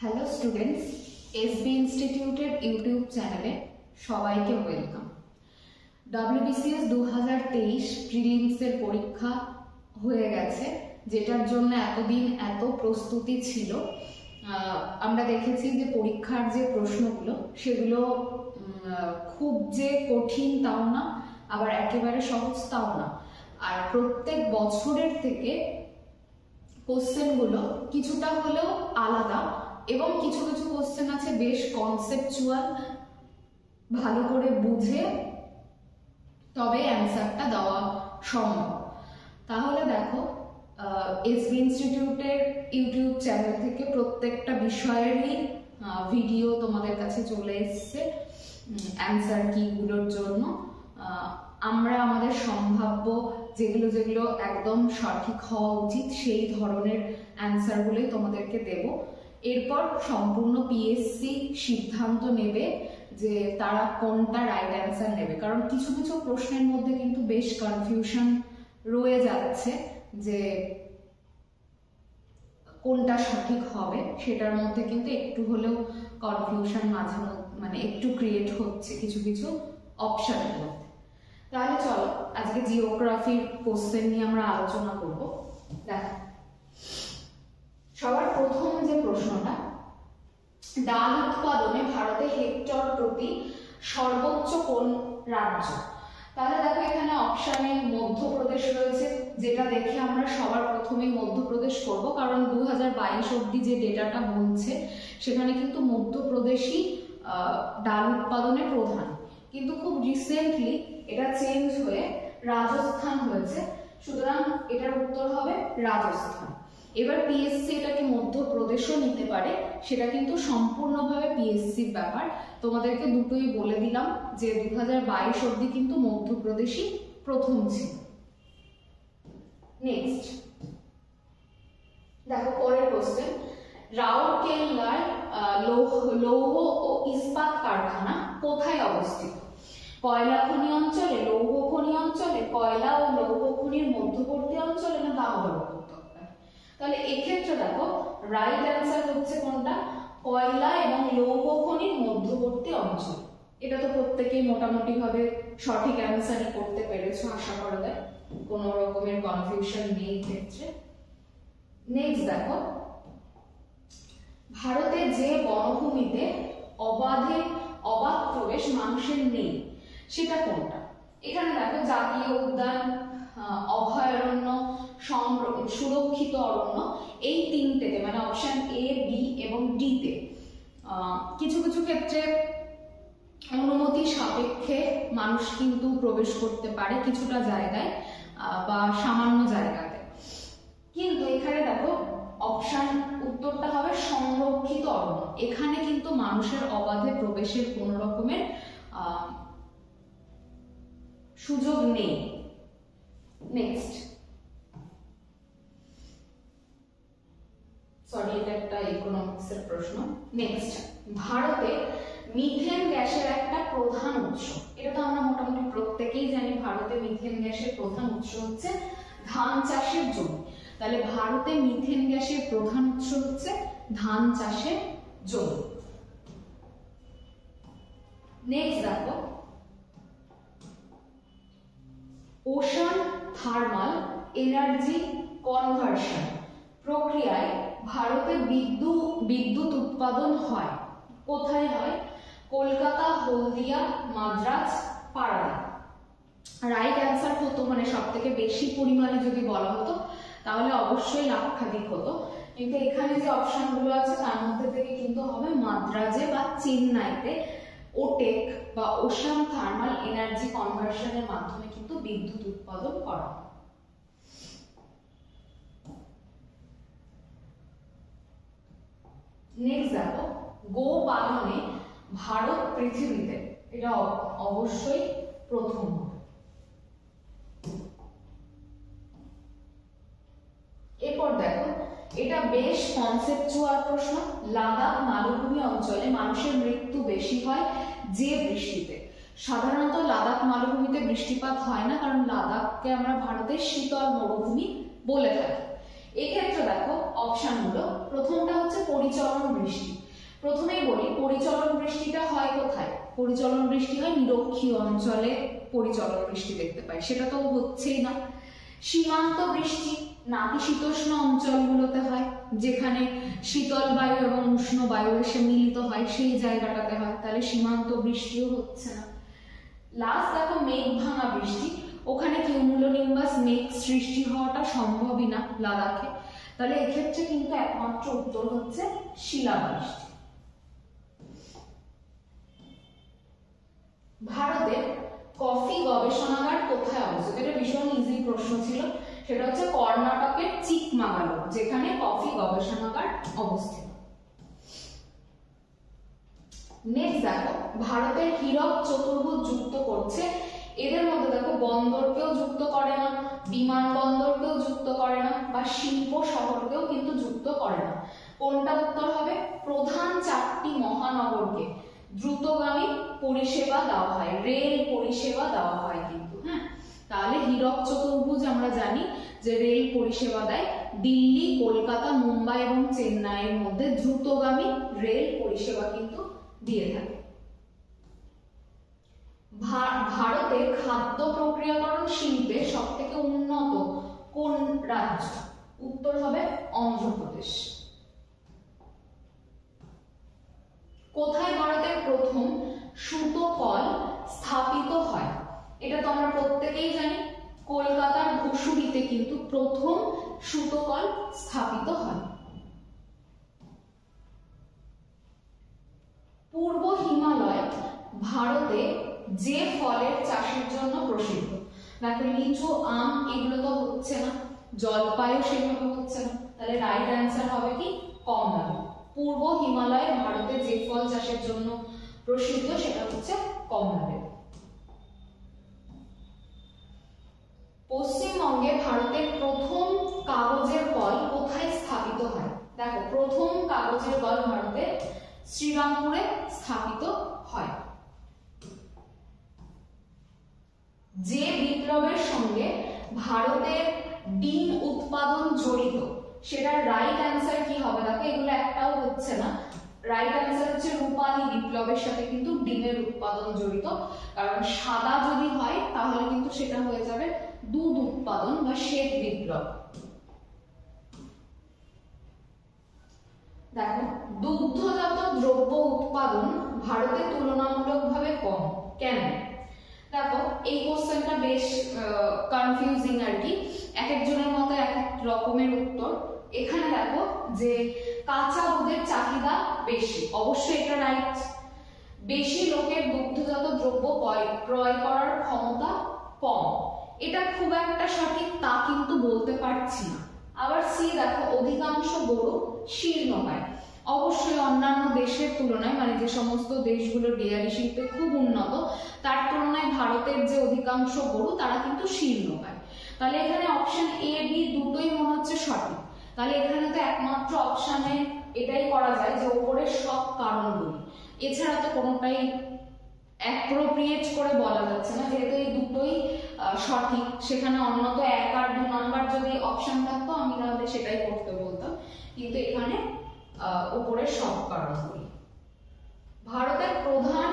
Hello students, SB ইনস্টিটিউটের YouTube চ্যানেলে সবাইকে ওয়েলকাম। WBCS 2023 প্রিলিমসের পরীক্ষা হয়ে গেছে, যেটার জন্য এতদিন এত প্রস্তুতি ছিল। আমরা দেখেছি যে পরীক্ষার যে প্রশ্নগুলো সেগুলো খুব যে কঠিন তাও না, আবার একেবারে সহজ তাও না। আর প্রত্যেক বছরের থেকে কোশ্চেনগুলো কিছুটা হলেও আলাদা এবং কিছু কিছু কোশ্চেন আছে বেশ কনসেপচুয়াল, ভালো করে বুঝে তবে অ্যান্সারটা দেওয়া সম্ভব। তাহলে দেখো, এসবি ইনস্টিটিউটের ইউটিউব চ্যানেল থেকে প্রত্যেকটা বিষয়েরই ভিডিও তোমাদের কাছে চলে এসছে অ্যান্সার কিগুলোর জন্য। আমরা আমাদের সম্ভাব্য যেগুলো যেগুলো একদম সঠিক হওয়া উচিত সেই ধরনের অ্যান্সারগুলোই তোমাদেরকে দেব। এরপর সম্পূর্ণ পিএসসি সিদ্ধান্ত নেবে যে তারা কোনটা রাইট অ্যান্সার নেবে, কারণ কিছু কিছু প্রশ্নের মধ্যে কিন্তু বেশ কনফিউশন রয়ে যাচ্ছে যে কোনটা সঠিক হবে, সেটার মধ্যে কিন্তু একটু হলেও কনফিউশন মানে একটু ক্রিয়েট হচ্ছে কিছু কিছু অপশনের মধ্যে। তাহলে চলো আজকে জিওগ্রাফির কোশ্চেন নিয়ে আমরা আলোচনা করব। দেখো, সবার প্রথম যে প্রশ্নটা, ডাল উৎপাদনে ভারতে হেক্টর প্রতি সর্বোচ্চ কোন রাজ্য? তাহলে দেখো, এখানে অপশনে মধ্যপ্রদেশ রয়েছে, যেটা দেখে আমরা সবার প্রথমে মধ্যপ্রদেশ করব, কারণ 2022 অবধি যে ডেটাটা বলছে সেখানে কিন্তু মধ্যপ্রদেশই ডাল উৎপাদনে প্রধান। কিন্তু খুব রিসেন্টলি এটা চেঞ্জ হয়ে রাজস্থান হয়েছে, সুতরাং এটার উত্তর হবে রাজস্থান। এবার পিএসসি এটাকে মধ্যপ্রদেশও নিতে পারে, সেটা কিন্তু সম্পূর্ণভাবে পিএসসির ব্যাপার। তোমাদেরকে দুটোই বলে দিলাম যে 2022 অবধি কিন্তু মধ্যপ্রদেশই প্রথম ছিল। নেক্সট দেখো, পরের কোশ্চেন, রাউরকেল্লার লৌহ ও ইস্পাত কারখানা কোথায় অবস্থিত? কয়লা খনি অঞ্চলে, লৌহ খনি অঞ্চলে, কয়লা ও লৌহ খনির মধ্যবর্তী অঞ্চলে, না দামোদর উপত্যকায়? তাহলে এক্ষেত্রে দেখো, রাইট অ্যান্সার হচ্ছে কোনটা? কয়লা এবং লৌহ খনির মধ্যবর্তী অঞ্চল। এটা তো প্রত্যেকেই মোটামুটি ভাবে সঠিক অ্যান্সারই করতে পেরেছো, আশা করা যায় কোনো রকমের কনফিউশন নেই ক্ষেত্রে। নেক্সট দেখো, ভারতে যে বনভূমিতে অবাধ প্রবেশ মানুষের নেই সেটা কোনটা? এখানে দেখো, জাতীয় উদ্যান, অভয়ারণ্য, সুরক্ষিত অরণ্য, এই তিনটেতে মানে অপশন এ, বি এবং ডি তে কিছু কিছু ক্ষেত্রে অনুমতি সাপেক্ষে মানুষ কিন্তু প্রবেশ করতে পারে কিছুটা জায়গায় বা সামান্য জায়গাতে। কিন্তু এখানে দেখো, অপশন উত্তরটা হবে সংরক্ষিত অরণ্য। এখানে কিন্তু মানুষের অবাধে প্রবেশের কোনো রকমের সুযোগ নেই। নেক্সট, সরি এটা একটা ইকোনমিক্সের প্রশ্ন। নেক্সট, ভারতে মিথেন গ্যাসের একটা প্রধান উৎস, এটা তো আমরা মোটামুটি প্রত্যেকেই জানি, ভারতে মিথেন গ্যাসের প্রধান উৎস হচ্ছে ধান চাষের জমি। তাহলে ভারতে মিথেন গ্যাসের প্রধান উৎস হচ্ছে ধান চাষের জমি। নেক্সট দেখো, ওশান থার্মাল এনার্জি কনভার্সন প্রক্রিয়ায় ভারতে বিদ্যুৎ উৎপাদন হয়। কোথায় হয়? কলকাতা, হলদিয়া, মাদ্রাজ, পারাদীপ। রাইট অ্যান্সার হতো, মানে সব থেকে বেশি পরিমাণে যদি বলা হতো তাহলে অবশ্যই লাক্ষাদ্বীপ হতো, কিন্তু এখানে যে অপশনগুলো আছে তার মধ্যে থেকে কিন্তু হবে মাদ্রাজে বা চেন্নাইতে ওটেক বা ওশান থার্মাল এনার্জি কনভার্সনের মাধ্যমে কিন্তু বিদ্যুৎ উৎপাদন করা হয়। নেক্সট দেখো, গো পালনে ভারত পৃথিবীতে, এটা অবশ্যই প্রথম। এরপর দেখো, এটা বেশ কনসেপচুয়াল প্রশ্ন, লাদাখ মালভূমি অঞ্চলে মানুষের মৃত্যু বেশি হয় যে বৃষ্টিতে। সাধারণত লাদাখ মালভূমিতে বৃষ্টিপাত হয় না, কারণ লাদাখকে আমরা ভারতের শীতল মরুভূমি বলে থাকি। এক্ষেত্রে দেখো অপশনগুলো, প্রথমটা হচ্ছে পরিচলন বৃষ্টি। প্রথমেই বলি পরিচলন বৃষ্টিটা হয় কোথায়? পরিচলন বৃষ্টি হয় নিরক্ষীয় অঞ্চলে পরিচলন বৃষ্টি দেখতে পাই, সেটা তো হচ্ছেই না। সীমান্ত বৃষ্টি নাতিশীতোষ্ণ অঞ্চলগুলোতে হয়, যেখানে শীতল বায়ু এবং উষ্ণ বায়ু এসে মিলিত হয়, সেই জায়গাটাতে হয়, তাহলে সীমান্ত বৃষ্টিও হচ্ছে না। লাস্ট দেখো মেঘ ভাঙা বৃষ্টি, ওখানে কিউমুলোনিম্বাস মেঘ সৃষ্টি হওয়াটা সম্ভবই না লাদাখে, তাহলে এক্ষেত্রে কিন্তু একমাত্র উত্তর হচ্ছে শিলাবৃষ্টি। ভারতের কফি গবেষণাগার কোথায় অবস্থিত? এটা ভীষণ ইজি প্রশ্ন ছিল, সেটা হচ্ছে কর্ণাটকের চিকমাগালুর, যেখানে কফি গবেষণাগার অবস্থিত। নেক্সট দেখো ভারতের হীরক চতুর্ভুজ যুক্ত করছে, এদের মধ্যে দেখো বন্দরকেও যুক্ত করে না, বিমানবন্দরকেও যুক্ত করে না, বা শিল্প শহরকেও কিন্তু যুক্ত করে না। কোনটা উত্তর হবে? প্রধান 4টি মহানগরকে দ্রুতগামী পরিষেবা দেওয়া হয়, রেল পরিষেবা দেওয়া হয় কিন্তু। হ্যাঁ, তাহলে হীরক চতুর্ভুজ আমরা জানি যে রেল পরিষেবা দেয়, দিল্লি, কলকাতা, মুম্বাই এবং চেন্নাইয়ের মধ্যে দ্রুতগামী রেল পরিষেবা কিন্তু দিয়ে থাকে। ভারতের খাদ্য প্রক্রিয়াকরণ শিল্পে সবথেকে উন্নত কোন রাজ্য? উত্তর হবে অন্ধ্রপ্রদেশ। কোথায় ভারতের প্রথম সুতো কল স্থাপিত হয়? এটা তো আমরা প্রত্যেকেই জানি, কলকাতার ধূসুরিতে কিন্তু প্রথম সুতো কল স্থাপিত হয়। পূর্ব হিমালয় ভারতে যে ফলের চাষের জন্য প্রসিদ্ধ? দেখো লিচু, আম এগুলো তো হচ্ছে না, জলপাইও সেভাবে হচ্ছে না, তাহলে রাইট অ্যান্সার হবে কি কমলা। পূর্ব হিমালয় ভারতে যে ফল চাষের জন্য প্রসিদ্ধ সেটা হচ্ছে কমলা। পশ্চিমবঙ্গে ভারতের প্রথম কাগজের কল কোথায় স্থাপিত হয়? দেখো প্রথম কাগজের কল ভারতে শ্রীরামপুরে স্থাপিত হয়। যে বিপ্লবের সঙ্গে ভারতের ডিম উৎপাদন জড়িত, সেটার রাইট অ্যান্সার কি হবে? দেখো এগুলো একটাও হচ্ছে না, রাইট অ্যান্সার হচ্ছে রূপালী বিপ্লবের সাথে কিন্তু ডিমের উৎপাদন জড়িত, কারণ সাদা যদি হয় তাহলে কিন্তু সেটা হয়ে যাবে দুধ উৎপাদন বা শ্বেত বিপ্লব। দেখো দুগ্ধজাত দ্রব্য উৎপাদন ভারতে তুলনামূলকভাবে কম, কেন? দেখো এই কোশ্চেনটা বেশ কনফিউজিং আর কি, এক একজনের মতো এক এক রকমের উত্তর। এখানে দেখো যে কাঁচা দুধের চাহিদা বেশি, অবশ্যই এটা রাইট। বেশি লোকের দুগ্ধজাত দ্রব্য ক্রয় করার ক্ষমতা কম, এটা খুব একটা সঠিক তা কিন্তু বলতে পারছি না। আবার সি দেখো অধিকাংশ গরু শীর্ণ হয়, অবশ্যই অন্যান্য দেশের তুলনায়, মানে যে সমস্ত দেশগুলো ডেয়ারি শিল্পে খুব উন্নত তার তুলনায় ভারতের যে অধিকাংশ গরু তারা কিন্তু শীর্ণ হয়। তাহলে এখানে অপশন এ বি দুটোই মনে হচ্ছে সঠিক, তাহলে এখানে তো একমাত্র অপশনে এটাই করা যায় যে উপরের সব কারণগুলি, এছাড়া তো কোনোটাই অ্যাপ্রোপ্রিয়েট করে বলা যাচ্ছে না, যেহেতু এই দুটোই সঠিক। সেখানে অন্য তো 1 আর 2 নাম্বার যদি অপশন থাকতো আমি তাহলে সেটাই করতে বলতাম, কিন্তু এখানে উপরের সব কারণগুলি। ভারতের প্রধান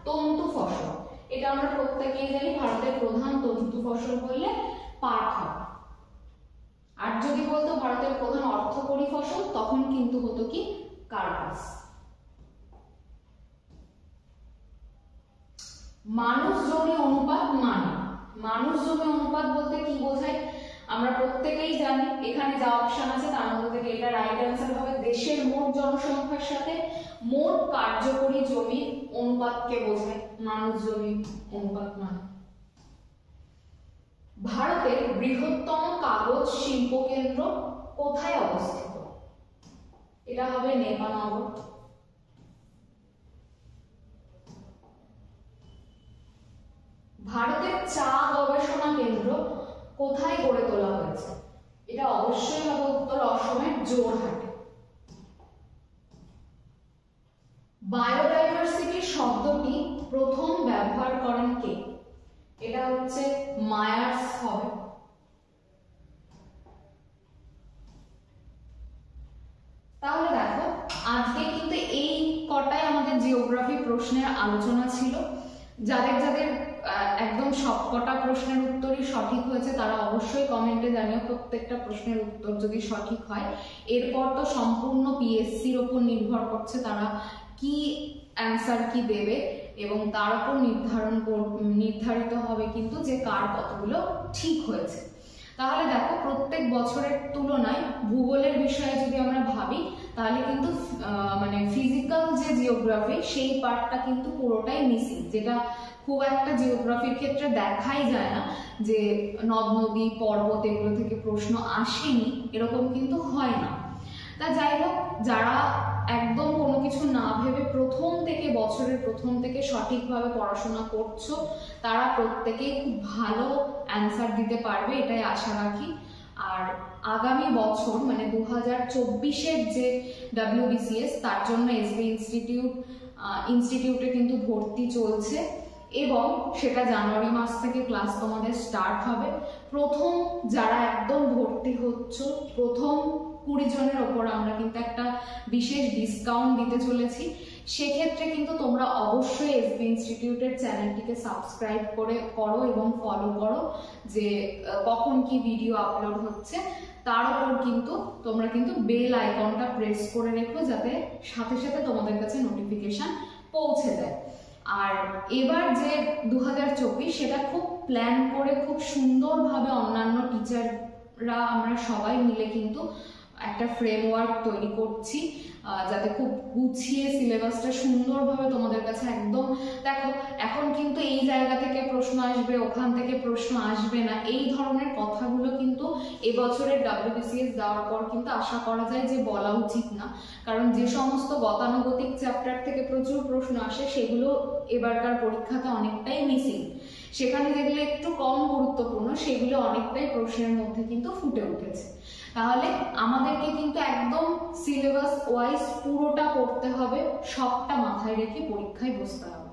তন্তু ফসল, এটা আমরা প্রত্যেকেই জানি, ভারতের প্রধান তন্তু ফসল বললে পাট হবে। আর যদি বলতো ভারতের প্রধান অর্থকরী ফসল তখন কিন্তু হতো কি কার্পাস। মানুষ জমি অনুপাত মানে, মানুষ জমি অনুপাত বলতে কি বোঝায় আমরা প্রত্যেকেই জানি, এখানে যা অপশন আছে তার মধ্যে থেকে এটা রাইট অ্যান্সার হবে দেশের মোট জনসংখ্যার সাথে মোট কার্যকরী জমির অনুপাতকে বোঝায় মানুষ জমি অনুপাত মানে। ভারতের বৃহত্তম কাগজ শিল্প কেন্দ্র কোথায় অবস্থিত? এটা হবে নেপানগর। ভারতের চা গবেষণা কেন্দ্র কোথায় গড়ে তোলা হয়েছে? এটা অবশ্যই হবে উত্তর অসমের জোরহাটে। বায়োডাইভার্সিটি শব্দটি প্রথম ব্যবহার করেন কে? এটা হচ্ছে মায়ার্স হবে। তাহলে দেখো প্রশ্নের আলোচনা ছিল। যাদের যাদের একদম সবকটা প্রশ্নের উত্তরই সঠিক হয়েছে তারা অবশ্যই কমেন্টে জানিও প্রত্যেকটা প্রশ্নের উত্তর যদি সঠিক হয়। এরপর তো সম্পূর্ণ পিএসসির ওপর নির্ভর করছে তারা কি অ্যান্সার কি দেবে, এবং তার উপর নির্ধারিত হবে কিন্তু যে কার কতগুলো ঠিক হয়েছে। তাহলে দেখো, প্রত্যেক বছরের তুলনায় ভূগোলের বিষয়ে যদি আমরা ভাবি তাহলে কিন্তু মানে ফিজিক্যাল যে জিওগ্রাফি সেই পার্টটা কিন্তু পুরোটাই মিসিং, যেটা খুব একটা জিওগ্রাফির ক্ষেত্রে দেখাই যায় না যে নদ নদী পর্বত এগুলো থেকে প্রশ্ন আসেনি, এরকম কিন্তু হয় না। তা যাই হোক, যারা একদম কোনো কিছু না ভেবে বছরের প্রথম থেকে সঠিকভাবে পড়াশোনা করছো তারা প্রত্যেকেই খুব ভালো অ্যান্সার দিতে পারবে, এটাই আশা রাখি। আর আগামী বছর মানে 2024-এর যে WBCS তার জন্য এসবি ইনস্টিটিউটে কিন্তু ভর্তি চলছে, এবং সেটা জানুয়ারি মাস থেকে ক্লাস তোমাদের স্টার্ট হবে। প্রথম যারা একদম ভর্তি হচ্ছ, প্রথম 20 জনের ওপর আমরা কিন্তু একটা বিশেষ ডিসকাউন্ট দিতে চলেছি। সেক্ষেত্রে কিন্তু তোমরা অবশ্যই এসবি ইনস্টিটিউটের চ্যানেলটিকে সাবস্ক্রাইব করো এবং ফলো করো যে কখন কি ভিডিও আপলোড হচ্ছে। তার উপর কিন্তু তোমরা কিন্তু বেল আইকনটা প্রেস করে রেখো যাতে সাথে সাথে তোমাদের কাছে নোটিফিকেশন পৌঁছে দেয়। আর এবার যে 2024 সেটা খুব প্ল্যান করে খুব সুন্দরভাবে অন্যান্য টিচাররা আমরা সবাই মিলে কিন্তু একটা ফ্রেমওয়ার্ক তৈরি করছি যাতে খুব গুছিয়ে সিলেবাসটা সুন্দরভাবে তোমাদের কাছে একদম, দেখো এখন কিন্তু এই জায়গা থেকে প্রশ্ন আসবে ওখান থেকে প্রশ্ন আসবে না এই ধরনের কথাগুলো কিন্তু এবছরের WBCS দেওয়ার পর কিন্তু আশা করা যায় যে বলা উচিত না, কারণ যে সমস্ত গতানুগতিক চ্যাপ্টার থেকে প্রচুর প্রশ্ন আসে সেগুলো এবারকার পরীক্ষাতে অনেকটাই মিসিং, সেখানে যেগুলো একটু কম গুরুত্বপূর্ণ সেগুলো অনেকটাই প্রশ্নের মধ্যে কিন্তু ফুটে উঠেছে। তাহলে আমাদেরকে কিন্তু একদম সিলেবাস ওয়াইজ পুরোটা পড়তে হবে, সবটা মাথায় রেখে পরীক্ষায় বসতে হবে।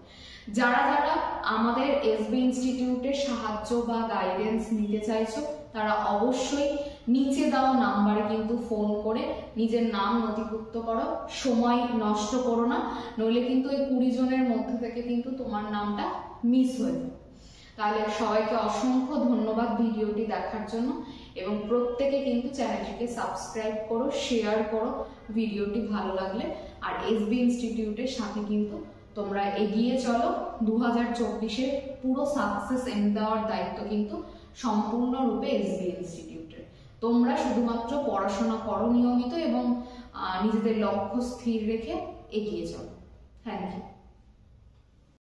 যারা যারা আমাদের এসবি ইনস্টিটিউটের সাহায্য বা গাইডেন্স নিতে চাইছো তারা অবশ্যই নিচে দেওয়া নাম্বারে কিন্তু ফোন করে নিজের নাম নথিভুক্ত করো, সময় নষ্ট করো না, নইলে কিন্তু এই 20 জনের মধ্যে থেকে কিন্তু তোমার নামটা মিস হয়ে যাবে। তাহলে সবাইকে অসংখ্য ধন্যবাদ ভিডিওটি দেখার জন্য, এবং প্রত্যেকে কিন্তু চ্যানেলটিকে সাবস্ক্রাইব করো, শেয়ার করো ভিডিওটি ভালো লাগলে। আর এসবি ইনস্টিটিউটের সাথে কিন্তু তোমরা এগিয়ে চলো। 2024-এর পুরো সাকসেস এনে দেওয়ার দায়িত্ব কিন্তু সম্পূর্ণরূপে এসবি ইনস্টিটিউটের। তোমরা শুধুমাত্র পড়াশোনা করো নিয়মিত এবং নিজেদের লক্ষ্য স্থির রেখে এগিয়ে চলো। Thank you.